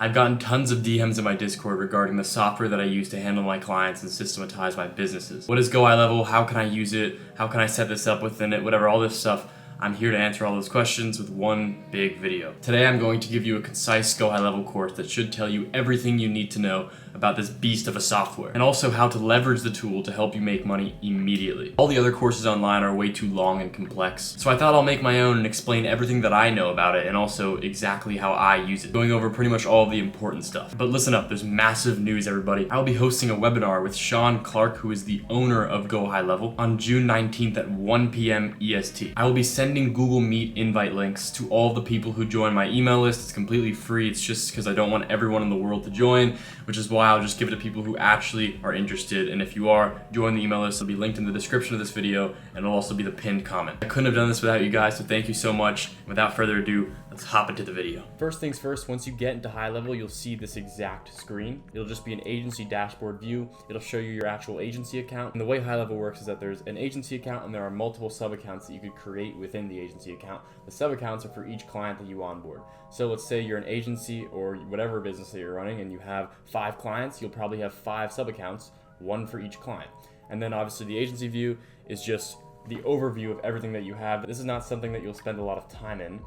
I've gotten tons of DMs in my Discord regarding the software that I use to handle my clients and systematize my businesses. What is GoHighLevel? How can I use it? How can I set this up within it? Whatever, all this stuff. I'm here to answer all those questions with one big video. Today I'm going to give you a concise GoHighLevel course that should tell you everything you need to know about this beast of a software, and also how to leverage the tool to help you make money immediately. All the other courses online are way too long and complex, so I thought I'll make my own and explain everything that I know about it and also exactly how I use it, going over pretty much all of the important stuff. But listen up, there's massive news, everybody. I'll be hosting a webinar with Sean Clark, who is the owner of GoHighLevel, on June 19th at 1 p.m. EST. I will be sending Google Meet invite links to all the people who join my email list. It's completely free. It's just because I don't want everyone in the world to join, which is why I'll just give it to people who actually are interested. And if you are, join the email list. It'll be linked in the description of this video, and it'll also be the pinned comment. I couldn't have done this without you guys, so thank you so much. Without further ado, let's hop into the video. First things first, once you get into GoHighLevel, you'll see this exact screen. It'll just be an agency dashboard view. It'll show you your actual agency account. And the way GoHighLevel works is that there's an agency account and there are multiple sub-accounts that you could create within the agency account. The sub-accounts are for each client that you onboard. So let's say you're an agency or whatever business that you're running and you have 5 clients, you'll probably have 5 sub-accounts, one for each client. And then obviously the agency view is just the overview of everything that you have. This is not something that you'll spend a lot of time in,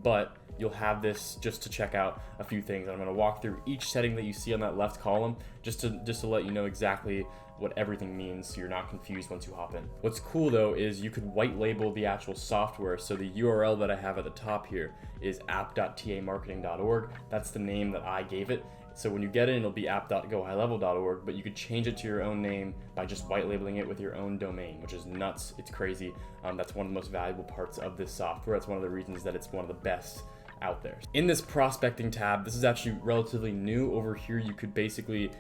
but you'll have this just to check out a few things. I'm going to walk through each setting that you see on that left column just to let you know exactly what everything means so you're not confused once you hop in. What's cool though is you could white label the actual software. So the URL that I have at the top here is app.tamarketing.org. That's the name that I gave it. So when you get in, it'll be app.gohighlevel.org, but you could change it to your own name by just white labeling it with your own domain, which is nuts. It's crazy. That's one of the most valuable parts of this software. That's one of the reasons that it's one of the best out there. In this prospecting tab, this is actually relatively new. Over here, you could basically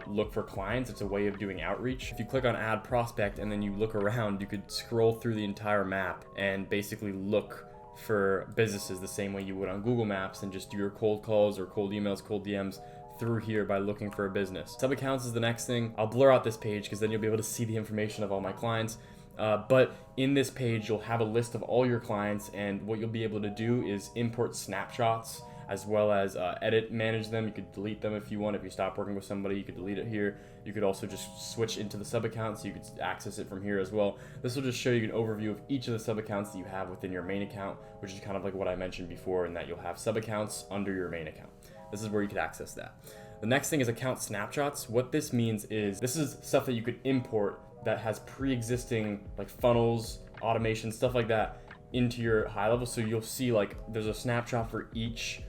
look for clients. It's a way of doing outreach. If you click on add prospect and then you look around, you could scroll through the entire map and basically look for businesses the same way you would on Google Maps and just do your cold calls or cold emails, cold DMs through here by looking for a business. Sub accounts is the next thing. I'll blur out this page because then you'll be able to see the information of all my clients. But in this page, you'll have a list of all your clients, and what you'll be able to do is import snapshots as well as edit, manage them. You could delete them if you want. If you stop working with somebody, you could delete it here. You could also just switch into the sub account so you could access it from here as well. This will just show you an overview of each of the sub accounts that you have within your main account, which is kind of like what I mentioned before, in that you'll have sub accounts under your main account. This is where you could access that. The next thing is account snapshots. What this means is this is stuff that you could import that has pre-existing like funnels, automation, stuff like that into your GoHighLevel. So you'll see like there's a snapshot for each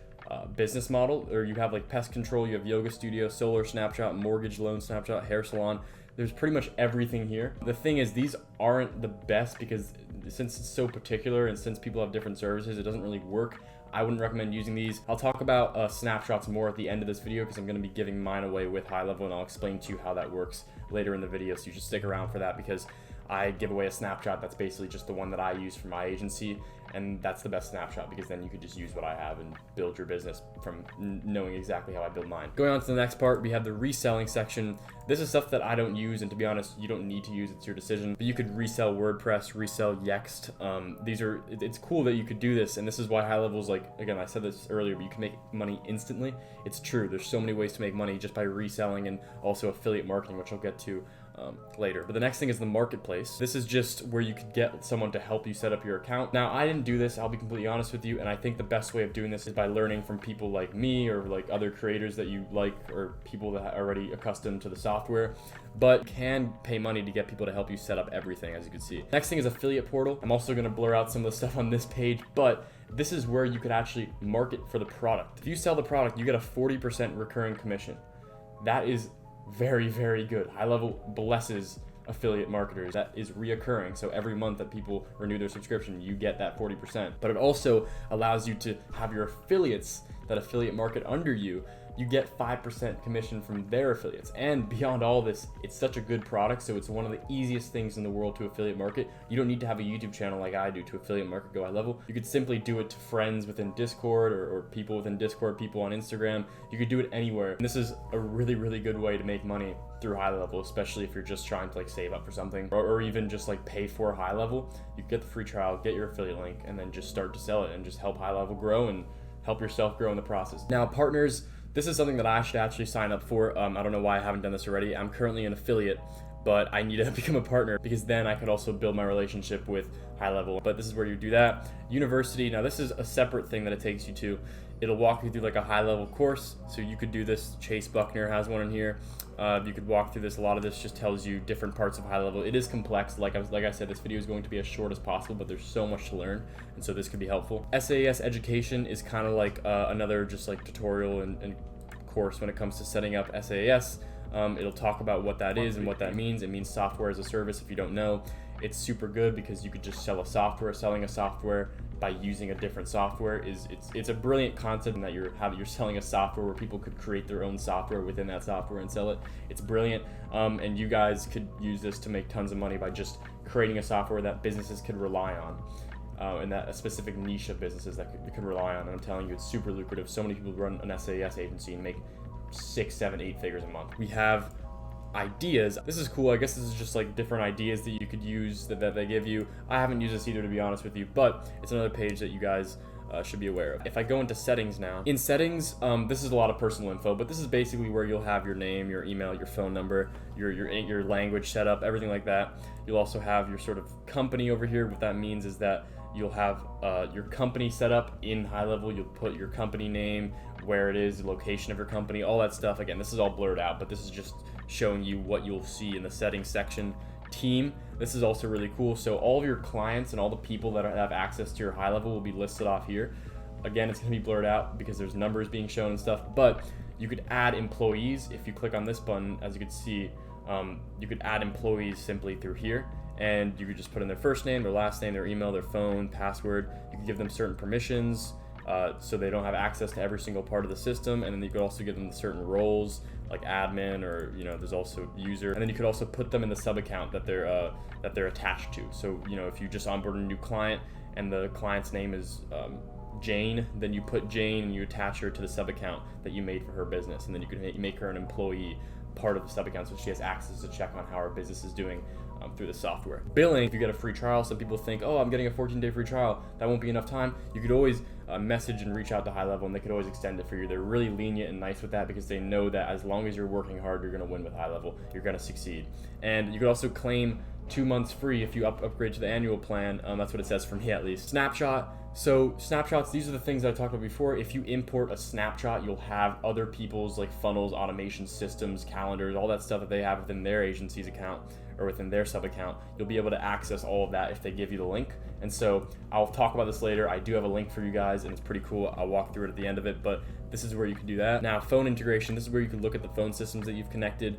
business model, or you have like pest control, you have yoga studio, solar snapshot, mortgage loan snapshot, hair salon. There's pretty much everything here. The thing is, these aren't the best because since it's so particular and since people have different services, it doesn't really work. I wouldn't recommend using these. I'll talk about snapshots more at the end of this video because I'm going to be giving mine away with GoHighLevel, and I'll explain to you how that works later in the video. So you should stick around for that because I give away a snapshot that's basically just the one that I use for my agency, and that's the best snapshot because then you could just use what I have and build your business from knowing exactly how I build mine. Going on to the next part, we have the reselling section. This is stuff that I don't use, and to be honest, you don't need to use, it's your decision. But you could resell WordPress, resell Yext. It's cool that you could do this, and this is why GoHighLevel is like, again, I said this earlier, but you can make money instantly. It's true, there's so many ways to make money just by reselling and also affiliate marketing, which I'll get to later. But the next thing is the marketplace. This is just where you could get someone to help you set up your account. Now, I didn't do this, I'll be completely honest with you, and I think the best way of doing this is by learning from people like me or like other creators that you like or people that are already accustomed to the software, but you can pay money to get people to help you set up everything, as you can see. Next thing is affiliate portal. I'm also going to blur out some of the stuff on this page, but this is where you could actually market for the product. If you sell the product, you get a 40% recurring commission. That is very, very good. GoHighLevel blesses affiliate marketers. That is reoccurring. So every month that people renew their subscription, you get that 40%. But it also allows you to have your affiliates that affiliate market under you you get 5% commission from their affiliates. And beyond all this, it's such a good product, so it's one of the easiest things in the world to affiliate market. You don't need to have a YouTube channel like I do to affiliate market GoHighLevel. You could simply do it to friends within Discord or people within Discord, people on Instagram. You could do it anywhere. And this is a really, really good way to make money through GoHighLevel, especially if you're just trying to like save up for something or even just like pay for GoHighLevel. You can get the free trial, get your affiliate link, and then just start to sell it and just help GoHighLevel grow and help yourself grow in the process. Now, partners, This is something that I should actually sign up for. I don't know why I haven't done this already. I'm currently an affiliate, but I need to become a partner because then I could also build my relationship with GoHighLevel. But this is where you do that. University, now this is a separate thing that it takes you to. It'll walk you through like a high-level course. So you could do this. Chase Buckner has one in here. You could walk through this. A lot of this just tells you different parts of GoHighLevel. It is complex. Like I said, this video is going to be as short as possible, but there's so much to learn, and so this could be helpful. SAS education is kind of like another just like tutorial and course when it comes to setting up SAS. It'll talk about what that is and what that means. It means software as a service. If you don't know, it's super good because you could just sell a software. Selling a software by using a different software it's a brilliant concept in that you're selling a software where people could create their own software within that software and sell it. It's brilliant, and you guys could use this to make tons of money by just creating a software that businesses could rely on. And that a specific niche of businesses that could rely on. And I'm telling you, it's super lucrative. So many people run an SAS agency and make 6, 7, 8 figures a month. We have ideas. This is cool. I guess this is just like different ideas that you could use that they give you. I haven't used this either, to be honest with you, but it's another page that you guys should be aware of. If I go into settings now, in settings, this is a lot of personal info, but this is basically where you'll have your name, your email, your phone number, your language set up, everything like that. You'll also have your sort of company over here. What that means is that you'll have your company set up in GoHighLevel. You'll put your company name, where it is, the location of your company, all that stuff. Again, this is all blurred out, but this is just showing you what you'll see in the settings section. Team, this is also really cool. So all of your clients and all the people that have access to your GoHighLevel will be listed off here. Again, it's gonna be blurred out because there's numbers being shown and stuff, but you could add employees. If you click on this button, as you can see, you could add employees simply through here. And you could just put in their first name, their last name, their email, their phone, password. You can give them certain permissions so they don't have access to every single part of the system. And then you could also give them certain roles like admin, or there's also user. And then you could also put them in the sub account that they're attached to. So if you just onboard a new client and the client's name is Jane, then you put Jane and you attach her to the sub account that you made for her business, and then you can make her an employee part of the sub account so she has access to check on how her business is doing through the software. Billing, if you get a free trial, some people think, oh, I'm getting a 14-day free trial, that won't be enough time. You could always message and reach out to GoHighLevel, and they could always extend it for you. They're really lenient and nice with that because they know that as long as you're working hard, you're going to win with GoHighLevel. You're going to succeed. And you could also claim 2 months free if you upgrade to the annual plan. That's what it says for me, at least. Snapshot. So snapshots, these are the things that I talked about before. If you import a snapshot, you'll have other people's like funnels, automation systems, calendars, all that stuff that they have within their agency's account or within their sub account. You'll be able to access all of that if they give you the link. And so I'll talk about this later. I do have a link for you guys, and it's pretty cool. I'll walk through it at the end of it, but this is where you can do that. Now, phone integration, this is where you can look at the phone systems that you've connected.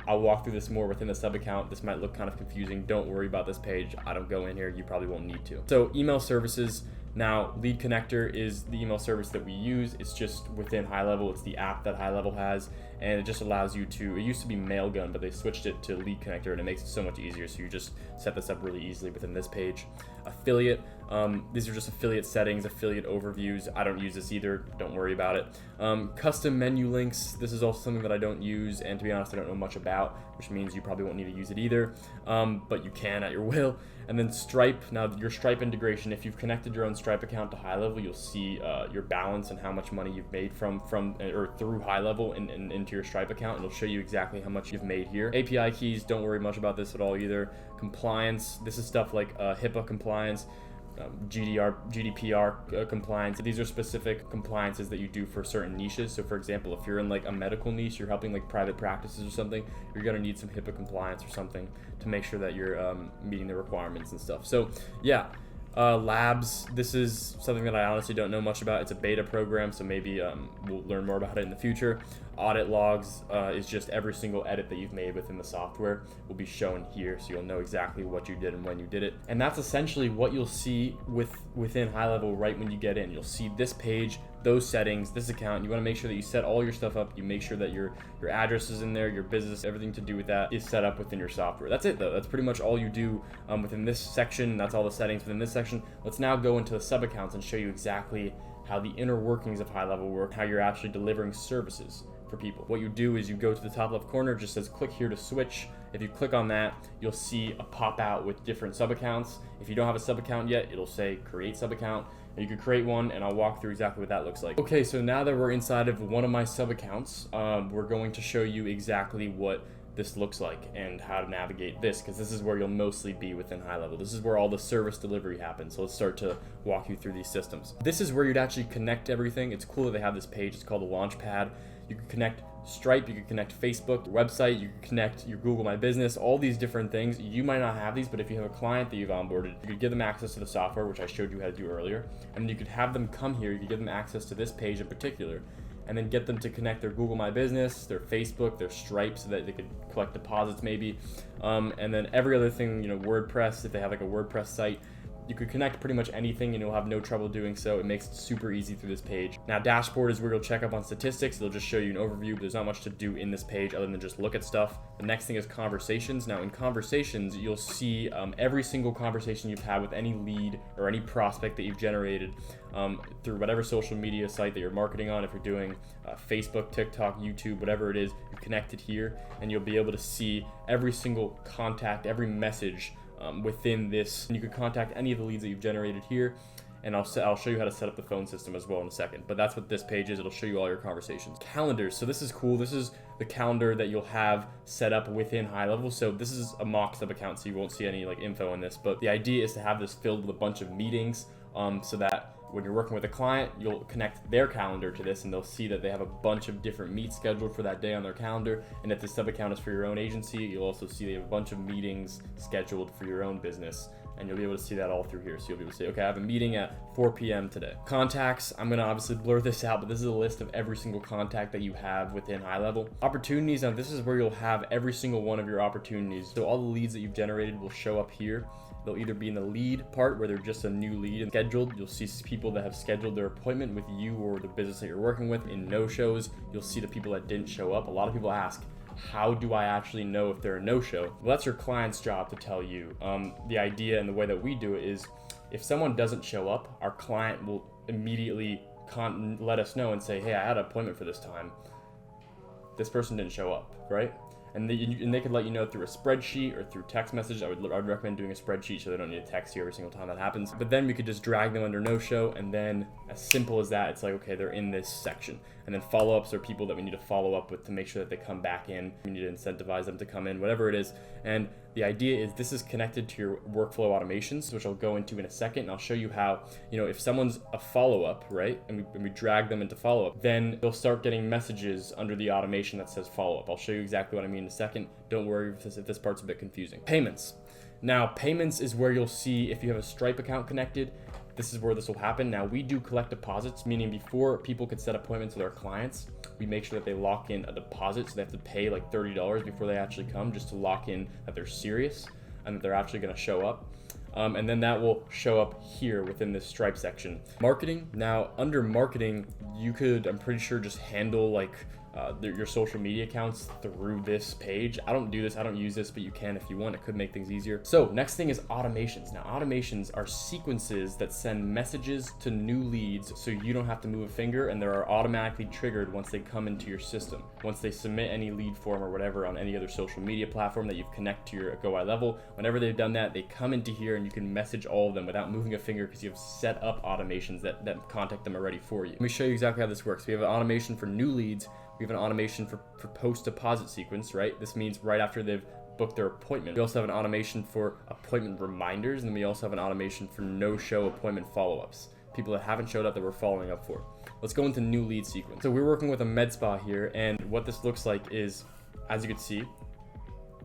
I'll walk through this more within the sub account. This might look kind of confusing. Don't worry about this page. I don't go in here. You probably won't need to. So email services. Now, Lead Connector is the email service that we use. It's just within GoHighLevel. It's the app that GoHighLevel has, and it just allows you to, it used to be Mailgun, but they switched it to Lead Connector, and it makes it so much easier. So you just set this up really easily within this page. Affiliate, these are just affiliate settings, affiliate overviews. I don't use this either. Don't worry about it. Custom menu links. This is also something that I don't use, and to be honest, I don't know much about, which means you probably won't need to use it either, but you can at your will. And then Stripe. Now, your Stripe integration, if you've connected your own Stripe account to GoHighLevel, you'll see your balance and how much money you've made from or through GoHighLevel and into your Stripe account. It'll show you exactly how much you've made here. API keys, don't worry much about this at all either. Compliance, this is stuff like HIPAA compliance, GDPR compliance. These are specific compliances that you do for certain niches. So for example, if you're in like a medical niche, you're helping like private practices or something, you're gonna need some HIPAA compliance or something to make sure that you're meeting the requirements and stuff. So yeah. Labs, this is something that I honestly don't know much about. It's a beta program, so maybe we'll learn more about it in the future. Audit logs is just every single edit that you've made within the software will be shown here, so you'll know exactly what you did and when you did it. And that's essentially what you'll see within GoHighLevel right when you get in. You'll see this page, those settings, this account. You want to make sure that you set all your stuff up. You make sure that your address is in there, your business, everything to do with that is set up within your software. That's it though. That's pretty much all you do within this section. That's all the settings within this section. Let's now go into the sub accounts and show you exactly how the inner workings of GoHighLevel work, how you're actually delivering services for people. What you do is you go to the top left corner, it just says click here to switch. If you click on that, you'll see a pop out with different sub accounts. If you don't have a sub account yet, it'll say create sub account. You could create one, and I'll walk through exactly what that looks like. Okay, so now that we're inside of one of my sub accounts, we're going to show you exactly what this looks like and how to navigate this, because this is where you'll mostly be within GoHighLevel. This is where all the service delivery happens. So let's start to walk you through these systems. This is where you'd actually connect everything. It's cool that they have this page. It's called the Launchpad. You can connect Stripe, you can connect Facebook, your website, you can connect your Google My Business, all these different things. You might not have these, but if you have a client that you've onboarded, you could give them access to the software, which I showed you how to do earlier, and then you could have them come here. You could give them access to this page in particular, and then get them to connect their Google My Business, their Facebook, their Stripe, so that they could collect deposits maybe, and then every other thing, WordPress, if they have like a WordPress site. You could connect pretty much anything and you'll have no trouble doing so. It makes it super easy through this page. Now, dashboard is where you'll check up on statistics. It'll just show you an overview. There's not much to do in this page other than just look at stuff. The next thing is conversations. Now, in conversations, you'll see every single conversation you've had with any lead or any prospect that you've generated through whatever social media site that you're marketing on. If you're doing Facebook, TikTok, YouTube, whatever it is, you connect it here and you'll be able to see every single contact, every message within this. And you could contact any of the leads that you've generated here, and I'll show you how to set up the phone system as well in a second. But that's what this page is. It'll show you all your conversations. Calendars. So this is cool. This is the calendar that you'll have set up within GoHighLevel. So this is a mock sub account, so you won't see any like info in this. But the idea is to have this filled with a bunch of meetings, so that when you're working with a client, you'll connect their calendar to this and they'll see that they have a bunch of different meets scheduled for that day on their calendar. And if the sub account is for your own agency, you'll also see they have a bunch of meetings scheduled for your own business. And you'll be able to see that all through here. So you'll be able to say, okay, I have a meeting at 4 p.m. today. Contacts, I'm gonna obviously blur this out, but this is a list of every single contact that you have within GoHighLevel. Opportunities, now this is where you'll have every single one of your opportunities. So all the leads that you've generated will show up here. They'll either be in the lead part where they're just a new lead and scheduled. You'll see people that have scheduled their appointment with you or the business that you're working with. In no-shows, you'll see the people that didn't show up. A lot of people ask, how do I actually know if they're a no-show? Well, that's your client's job to tell you. The idea and the way that we do it is if someone doesn't show up, our client will immediately let us know and say, hey, I had an appointment for this time. This person didn't show up, right? And they could let you know through a spreadsheet or through text message. I'd recommend doing a spreadsheet so they don't need to text you every single time that happens. But then we could just drag them under no-show, and then as simple as that, it's like, okay, they're in this section. And then follow-ups are people that we need to follow up with to make sure that they come back in. We need to incentivize them to come in, whatever it is. And the idea is this is connected to your workflow automations, which I'll go into in a second. And I'll show you how, if someone's a follow-up, right, and we drag them into follow-up, then they'll start getting messages under the automation that says follow-up. I'll show you exactly what I mean in a second. Don't worry if this part's a bit confusing. Payments. Now, payments is where you'll see if you have a Stripe account connected, this is where this will happen. Now, we do collect deposits, meaning before people could set appointments with our clients, we make sure that they lock in a deposit. So they have to pay like $30 before they actually come, just to lock in that they're serious and that they're actually going to show up. And then that will show up here within this Stripe section. Marketing. Now, under marketing, you could, I'm pretty sure, just handle like your social media accounts through this page. I don't do this, I don't use this, but you can if you want. It could make things easier. So next thing is automations. Now, automations are sequences that send messages to new leads so you don't have to move a finger, and they are automatically triggered once they come into your system. Once they submit any lead form or whatever on any other social media platform that you've connected to your GoHighLevel, whenever they've done that, they come into here and you can message all of them without moving a finger because you have set up automations that contact them already for you. Let me show you exactly how this works. We have an automation for new leads. We have an automation for post-deposit sequence, right? This means right after they've booked their appointment. We also have an automation for appointment reminders, and then we also have an automation for no-show appointment follow-ups. People that haven't showed up that we're following up for. Let's go into new lead sequence. So we're working with a med spa here, and what this looks like is, as you can see,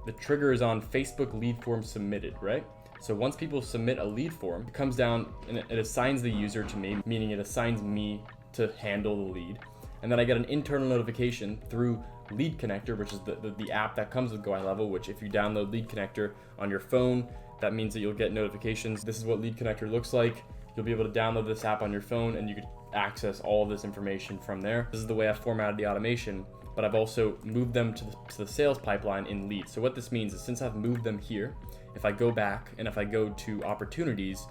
the trigger is on Facebook lead form submitted, right? So once people submit a lead form, it comes down and it assigns the user to me, meaning it assigns me to handle the lead. And then I get an internal notification through Lead Connector, which is the app that comes with GoHighLevel, which if you download Lead Connector on your phone, that means that you'll get notifications. This is what Lead Connector looks like. You'll be able to download this app on your phone and you can access all of this information from there. This is the way I've formatted the automation, but I've also moved them to the sales pipeline in Lead. So what this means is since I've moved them here, if I go back and if I go to opportunities,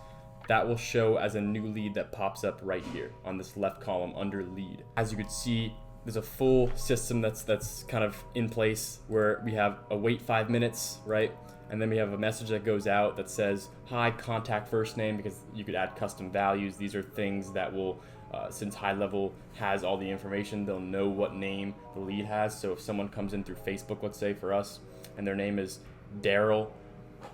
that will show as a new lead that pops up right here on this left column under lead. As you can see, there's a full system that's kind of in place where we have a wait 5 minutes, right? And then we have a message that goes out that says, hi, contact first name, because you could add custom values. These are things that will, since GoHighLevel has all the information, they'll know what name the lead has. So if someone comes in through Facebook, let's say for us, and their name is Daryl,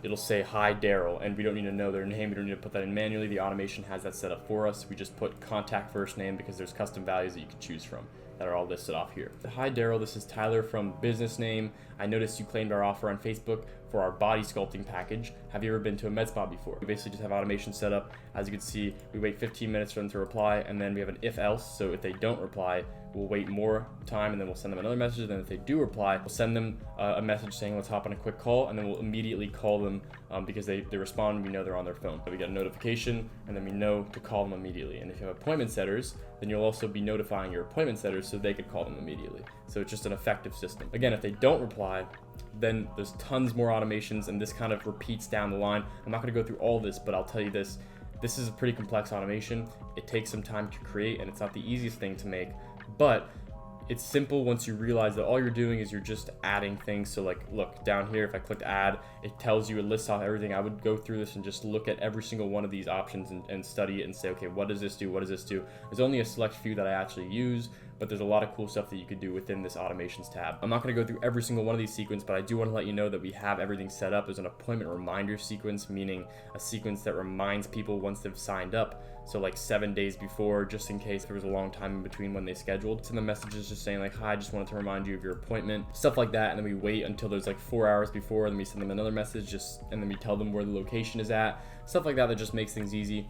it'll say, hi Daryl, and we don't need to know their name. We don't need to put that in manually. The automation has that set up for us. We just put contact first name because there's custom values that you can choose from that are all listed off here. Hi Daryl, this is Tyler from business name. I noticed you claimed our offer on Facebook for our body sculpting package. Have you ever been to a med spa before? We basically just have automation set up. As you can see, we wait 15 minutes for them to reply, and then we have an if else. So if they don't reply, we'll wait more time, and then we'll send them another message. Then if they do reply, we'll send them a message saying, let's hop on a quick call, and then we'll immediately call them because they respond and we know they're on their phone. So we get a notification, and then we know to call them immediately. And if you have appointment setters, then you'll also be notifying your appointment setters so they could call them immediately. So it's just an effective system. Again, if they don't reply, then there's tons more automations, and this kind of repeats down the line. I'm not gonna go through all this, but I'll tell you this. This is a pretty complex automation. It takes some time to create, and it's not the easiest thing to make, but it's simple once you realize that all you're doing is you're just adding things. So like, look down here, if I clicked add, it tells you, it lists off everything. I would go through this and just look at every single one of these options and study it and say, okay, what does this do? What does this do? There's only a select few that I actually use, but there's a lot of cool stuff that you could do within this automations tab. I'm not gonna go through every single one of these sequences, but I do wanna let you know that we have everything set up. There's an appointment reminder sequence, meaning a sequence that reminds people once they've signed up. So like 7 days before, just in case there was a long time in between when they scheduled. Send the messages just saying like, hi, I just wanted to remind you of your appointment, stuff like that. And then we wait until there's like 4 hours before, and then we send them another message, and then we tell them where the location is at, stuff like that just makes things easy.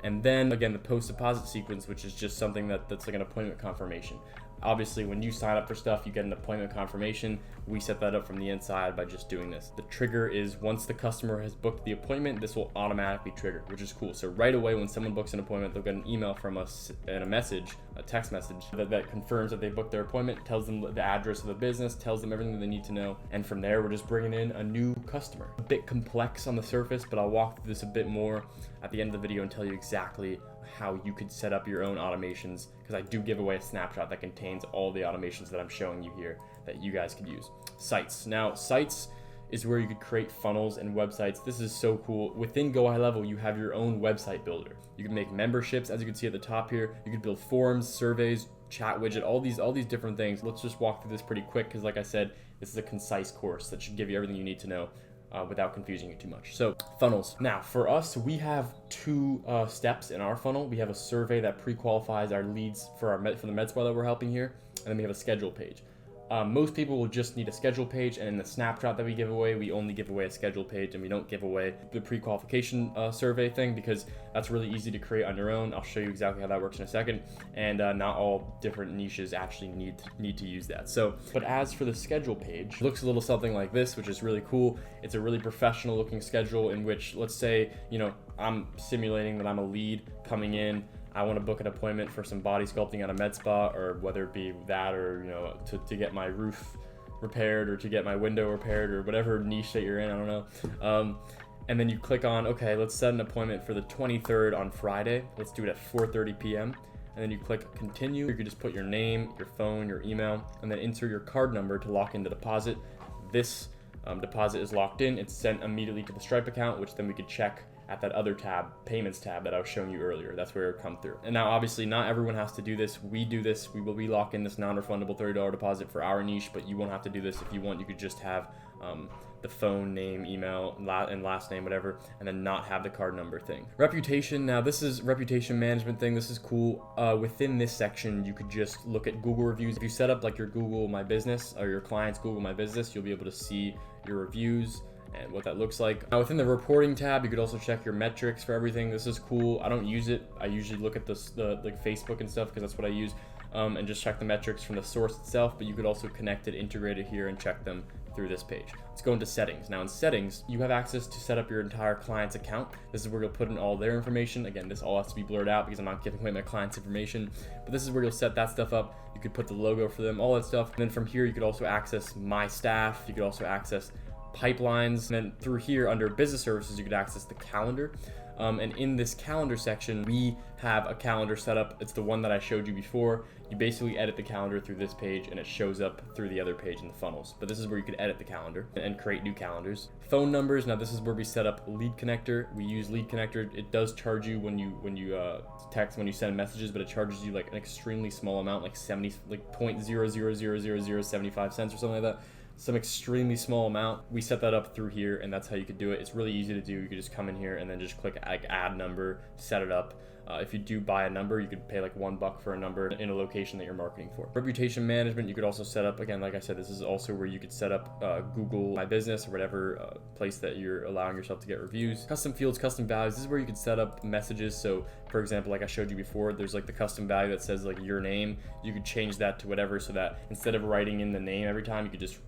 And then again, the post deposit sequence, which is just something that's like an appointment confirmation. Obviously, when you sign up for stuff, you get an appointment confirmation. We set that up from the inside by just doing this. The trigger is once the customer has booked the appointment, this will automatically trigger, which is cool. So right away, when someone books an appointment, they'll get an email from us and a message, a text message that confirms that they booked their appointment, tells them the address of the business, tells them everything that they need to know. And from there, we're just bringing in a new customer. A bit complex on the surface, but I'll walk through this a bit more at the end of the video and tell you exactly how you could set up your own automations, because I do give away a snapshot that contains all the automations that I'm showing you here that you guys could use. Sites. Now, sites is where you could create funnels and websites. This is so cool. Within GoHighLevel, you have your own website builder. You can make memberships, as you can see at the top here. You could build forums, surveys, chat widget, all these different things. Let's just walk through this pretty quick, because like I said, this is a concise course that should give you everything you need to know without confusing you too much. So funnels. Now for us, we have two steps in our funnel. We have a survey that pre-qualifies our leads for the med spa that we're helping here, and then we have a schedule page. Most people will just need a schedule page, and in the snapshot that we give away, we only give away a schedule page, and we don't give away the pre-qualification survey thing, because that's really easy to create on your own. I'll show you exactly how that works in a second, and not all different niches actually need to use that. So, but as for the schedule page, it looks a little something like this, which is really cool. It's a really professional looking schedule in which, let's say, I'm simulating that I'm a lead coming in. I want to book an appointment for some body sculpting at a med spa, or whether it be that, or to get my roof repaired, or to get my window repaired, or whatever niche that you're in, I don't know. And then you click on, okay, let's set an appointment for the 23rd on Friday. Let's do it at 4:30 p.m. And then you click continue. You can just put your name, your phone, your email, and then enter your card number to lock in the deposit. This deposit is locked in. It's sent immediately to the Stripe account, which then we could check at that other tab, payments tab, that I was showing you earlier. That's where it come through. And now obviously not everyone has to do this. We do this. We lock in this non-refundable $30 deposit for our niche, but you won't have to do this. If you want, you could just have the phone, name, email, and last name, whatever, and then not have the card number thing. Reputation. Now this is reputation management thing. This is cool. Within this section, you could just look at Google reviews. If you set up like your Google My Business, or your client's Google My Business, you'll be able to see your reviews and what that looks like. Now within the reporting tab, you could also check your metrics for everything. This is cool. I don't use it. I usually look at the like Facebook and stuff, because that's what I use, and just check the metrics from the source itself, but you could also connect it, integrate it here, and check them through this page. Let's go into settings. Now in settings, you have access to set up your entire client's account. This is where you'll put in all their information. Again, this all has to be blurred out because I'm not giving away my client's information, but this is where you'll set that stuff up. You could put the logo for them, all that stuff. And then from here, you could also access my staff. You could also access pipelines. And then through here under business services, you could access the calendar. And in this calendar section, we have a calendar set up. It's the one that I showed you before. You basically edit the calendar through this page and it shows up through the other page in the funnels. But this is where you could edit the calendar and create new calendars. Phone numbers. Now this is where we set up lead connector. We use lead connector. It does charge you when you text, when you send messages, but it charges you like an extremely small amount, like 0.00000075 cents or something like that. Some extremely small amount. We set that up through here, and that's how you could do it. It's really easy to do. You could just come in here and then just click like add number, set it up. If you do buy a number, you could pay like $1 for a number in a location that you're marketing for. Reputation management, you could also set up, again, like I said, this is also where you could set up Google My Business or whatever place that you're allowing yourself to get reviews. Custom fields, custom values, this is where you could set up messages. So for example, like I showed you before, there's like the custom value that says like your name. You could change that to whatever, so that instead of writing in the name every time, you could just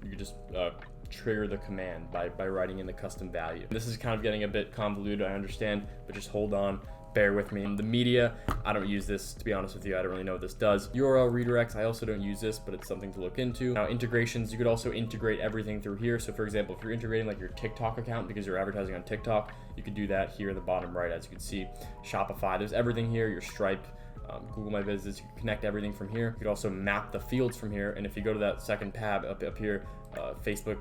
trigger the command by writing in the custom value. This is kind of getting a bit convoluted, I understand, but just hold on. Bear with me. The media, I don't use this, to be honest with you. I don't really know what this does. URL redirects, I also don't use this, but it's something to look into. Now integrations, you could also integrate everything through here. So for example, if you're integrating like your TikTok account because you're advertising on TikTok, you could do that here in the bottom right. As you can see, Shopify, there's everything here, your Stripe, Google My Business, you can connect everything from here. You could also map the fields from here. And if you go to that second tab up here, Facebook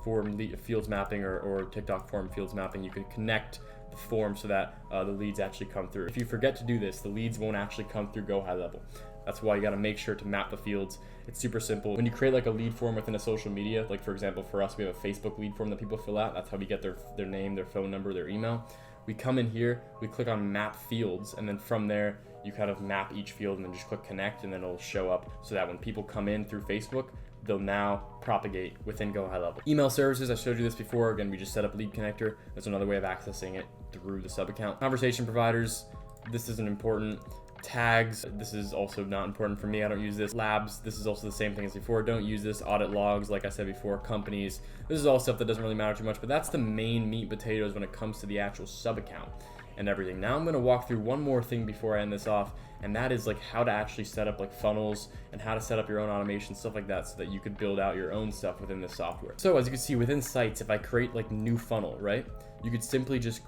form fields mapping or TikTok form fields mapping, you can connect the form so that the leads actually come through. If you forget to do this, the leads won't actually come through GoHighLevel. That's why you got to make sure to map the fields. It's super simple. When you create like a lead form within a social media, like for example, for us, we have a Facebook lead form that people fill out. That's how we get their name, their phone number, their email. We come in here, we click on map fields, and then from there, you kind of map each field and then just click connect, and then it'll show up so that when people come in through Facebook, they'll now propagate within GoHighLevel. Email services, I showed you this before. Again, we just set up lead connector. That's another way of accessing it through the sub account. Conversation providers, this isn't important. Tags, this is also not important for me. I don't use this. Labs, this is also the same thing as before. Don't use this. Audit logs, like I said before. Companies, this is all stuff that doesn't really matter too much, but that's the main meat and potatoes when it comes to the actual sub account and everything. Now I'm going to walk through one more thing before I end this off, and that is like how to actually set up like funnels and how to set up your own automation, stuff like that, so that you could build out your own stuff within this software. So as you can see within sites, if I create like new funnel, right, you could simply just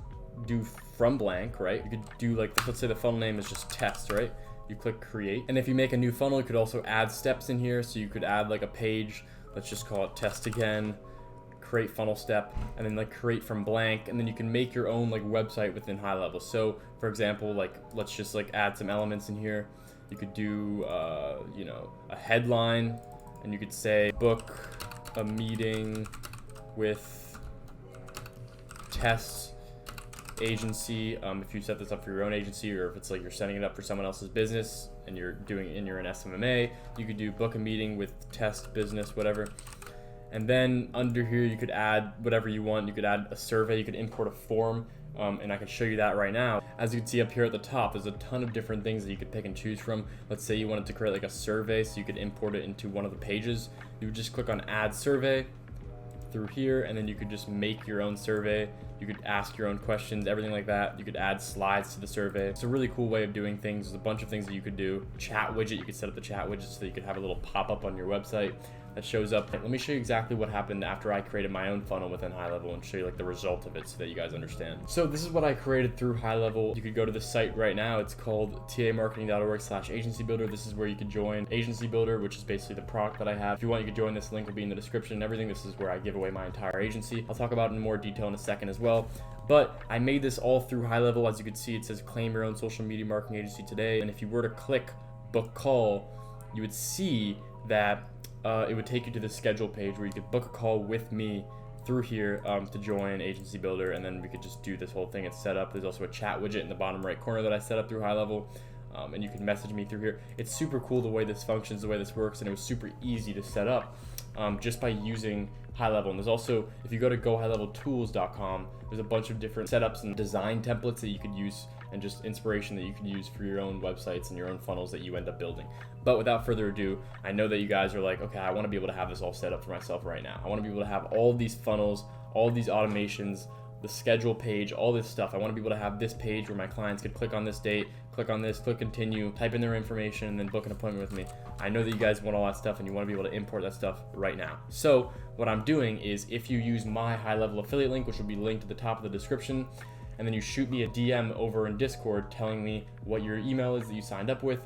do from blank, right? You could do like, let's say the funnel name is just test, right? You click create. And if you make a new funnel, you could also add steps in here. So you could add like a page, let's just call it test again, create funnel step, and then like create from blank, and then you can make your own like website within GoHighLevel. So for example, like let's just like add some elements in here. You could do you know, a headline, and you could say book a meeting with test agency. If you set this up for your own agency, or if it's like you're setting it up for someone else's business and you're an SMMA, you could do book a meeting with test business, whatever. And then under here, you could add whatever you want. You could add a survey, you could import a form, and I can show you that right now. As you can see up here at the top, there's a ton of different things that you could pick and choose from. Let's say you wanted to create like a survey, so you could import it into one of the pages. You would just click on add survey through here, and then you could just make your own survey. You could ask your own questions, everything like that. You could add slides to the survey. It's a really cool way of doing things. There's a bunch of things that you could do. Chat widget, you could set up the chat widget so that you could have a little pop-up on your website that shows up. Let me show you exactly what happened after I created my own funnel within GoHighLevel and show you like the result of it so that you guys understand. So this is what I created through GoHighLevel. You could go to the site right now. It's called tamarketing.org/agency builder. This is where you could join Agency Builder, which is basically the product that I have. If you want, you could join. This link will be in the description and everything. This is where I give away my entire agency. I'll talk about it in more detail in a second as well. But I made this all through GoHighLevel. As you can see, it says claim your own social media marketing agency today. And if you were to click book call, you would see that it would take you to the schedule page where you could book a call with me through here to join Agency Builder, and then we could just do this whole thing. It's set up. There's also a chat widget in the bottom right corner that I set up through GoHighLevel, and you can message me through here. It's super cool the way this functions, the way this works, and it was super easy to set up just by using GoHighLevel. And there's also, if you go to GoHighLevelTools.com, there's a bunch of different setups and design templates that you could use, and just inspiration that you can use for your own websites and your own funnels that you end up building. But without further ado, I know that you guys are like, okay, I want to be able to have this all set up for myself right now. I want to be able to have all these funnels, all these automations, the schedule page, all this stuff. I want to be able to have this page where my clients could click on this date, click on this, click continue, type in their information, and then book an appointment with me. I know that you guys want all that stuff and you want to be able to import that stuff right now. So what I'm doing is, if you use my high-level affiliate link, which will be linked at the top of the description, and then you shoot me a DM over in Discord telling me what your email is that you signed up with,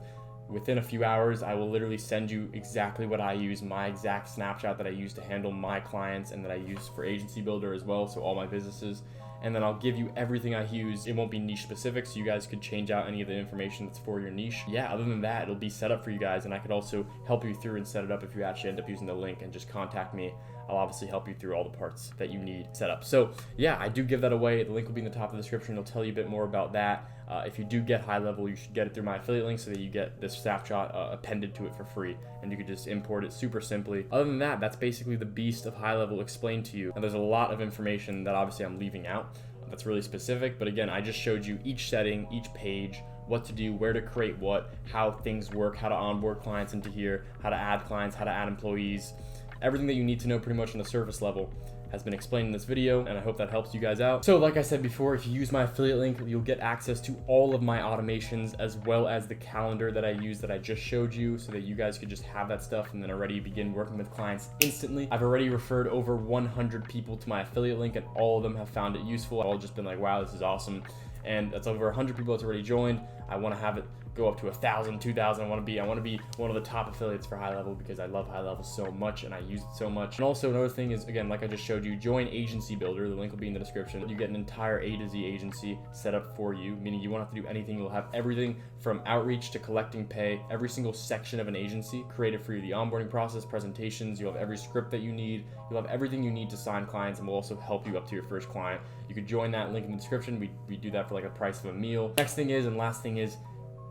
within a few hours, I will literally send you exactly what I use, my exact snapshot that I use to handle my clients and that I use for Agency Builder as well, so all my businesses. And then I'll give you everything I use. It won't be niche specific, so you guys could change out any of the information that's for your niche. Yeah, other than that, it'll be set up for you guys, and I could also help you through and set it up if you actually end up using the link, and just contact me. I'll obviously help you through all the parts that you need set up. So yeah, I do give that away. The link will be in the top of the description. It'll tell you a bit more about that. If you do get HighLevel, you should get it through my affiliate link so that you get this snapshot appended to it for free, and you can just import it super simply. Other than that, that's basically the beast of HighLevel explained to you. And there's a lot of information that obviously I'm leaving out that's really specific, but again, I just showed you each setting, each page, what to do, where to create what, how things work, how to onboard clients into here, how to add clients, how to add employees. Everything that you need to know pretty much on the surface level has been explained in this video, and I hope that helps you guys out. So like I said before, if you use my affiliate link, you'll get access to all of my automations as well as the calendar that I use that I just showed you, so that you guys could just have that stuff and then already begin working with clients instantly. I've already referred over 100 people to my affiliate link, and all of them have found it useful. I've all just been like, wow, this is awesome. And that's over 100 people that's already joined. I want to have it go up to 1,000, 2,000. I want to be one of the top affiliates for HighLevel because I love HighLevel so much and I use it so much. And also another thing is, again, like I just showed you, join Agency Builder. The link will be in the description. You get an entire A to Z agency set up for you, meaning you won't have to do anything. You'll have everything from outreach to collecting pay, every single section of an agency created for you. The onboarding process, presentations, you'll have every script that you need. You'll have everything you need to sign clients, and we'll also help you up to your first client. You could join that link in the description. We do that for like a price of a meal. Next thing is, and last thing is,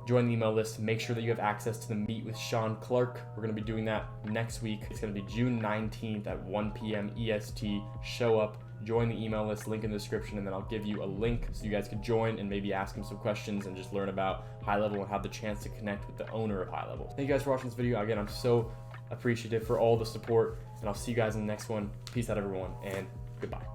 join the email list. Make sure that you have access to the Meet with Sean Clark. We're going to be doing that next week. It's going to be June 19th at 1 p.m. EST. Show up, join the email list, link in the description, and then I'll give you a link so you guys can join and maybe ask him some questions and just learn about HighLevel and have the chance to connect with the owner of HighLevel. Thank you guys for watching this video. Again, I'm so appreciative for all the support, and I'll see you guys in the next one. Peace out, everyone, and goodbye.